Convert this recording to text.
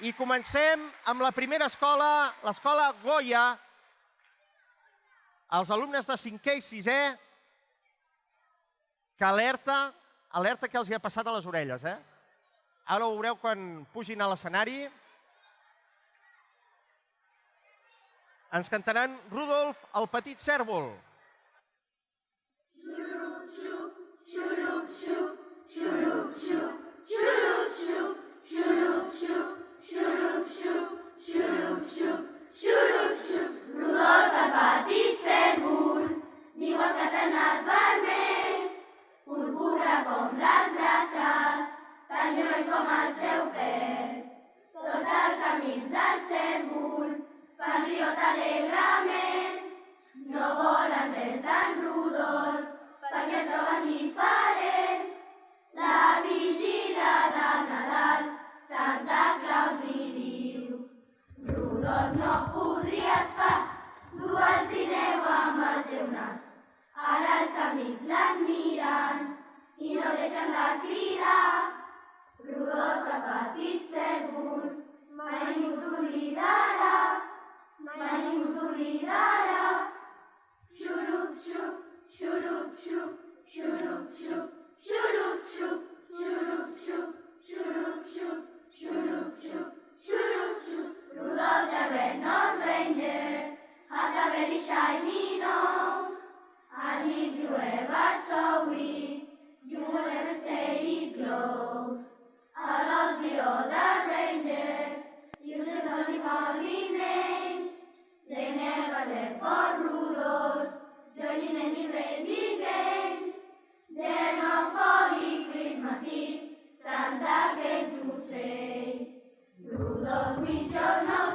I comencem amb la primera escola, l'escola Goya. Els alumnes de 5è i 6è, que alerta que els hi ha passat a les orelles. Ara ho veureu quan pugin a l'escenari. Ens cantaran Rudolf el petit cèrvol. Xurup, xup, xurup, xup, xurup, xup, xurup, xup, xurup, xup, xurup, xup, xurup, xup, xurup, xup. Rudolf el petit cèrvol, diuen que té el nas vermell, púrpura com les braces, tan lluny com el seu pèl. Tots els amics del cèrvol fan riot alegrement, no volen res d'en Rudolf, perquè el troben diferent. La vigília del Nadal, Santa Claus li diu: Rudolf, no podries pas dur el trineu amb el teu nas. Ara els amics l'admiren i no deixen de cridar: Rudolf, el petit cèrvol, mai ningú t'oblidarà, mai ningú t'oblidarà. Xurup, xup, xurup, xup, xurup, xup, xurup, xup, xurup, xup, xurup, xup, xurup, xup, xurup, xup. Rudolf the red-nosed reindeer has a very shiny nose, and if you ever saw it, you would never say it glows. All of the other reindeers use only funny names. They never left for Rudolf, joining any reindeer games. Then on Holy Christmas Eve, Santa came to say, Rudolph, with your nose